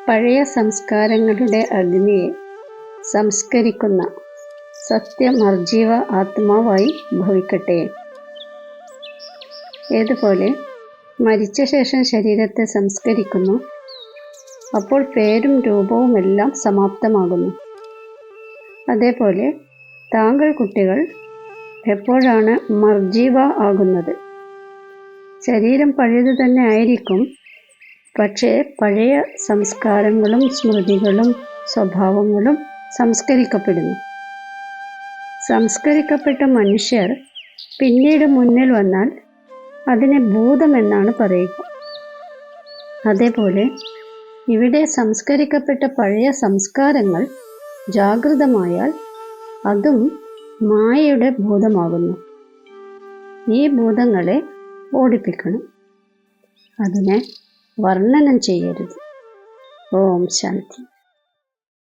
പഴയ സംസ്കാരങ്ങളുടെ അഗ്നിയെ സംസ്കരിക്കുന്ന സത്യമർജീവ ആത്മാവായി ഭവിക്കട്ടെ. ഏതുപോലെ മരിച്ച ശേഷം ശരീരത്തെ സംസ്കരിക്കുന്നു, അപ്പോൾ പേരും രൂപവുമെല്ലാം സമാപ്തമാകുന്നു. അതേപോലെ താങ്കൾ കുട്ടികൾ എപ്പോഴാണ് മർജീവ ആകുന്നത്? ശരീരം പഴയത് തന്നെ ആയിരിക്കും, പക്ഷേ പഴയ സംസ്കാരങ്ങളും സ്മൃതികളും സ്വഭാവങ്ങളും സംസ്കരിക്കപ്പെടുന്നു. സംസ്കരിക്കപ്പെട്ട മനുഷ്യർ പിന്നീട് മുന്നിൽ വന്നാൽ അതിനെ ഭൂതമെന്നാണ് പറയുക. അതേപോലെ ഇവിടെ സംസ്കരിക്കപ്പെട്ട പഴയ സംസ്കാരങ്ങൾ ജാഗൃതമായാൽ അതും മായയുടെ ഭൂതമാകുന്നു. ഈ ഭൂതങ്ങളെ ഓടിപ്പിക്കണം, അതിനെ വർണ്ണനം ചെയ്യരുത്. ഓം ശാന്തി.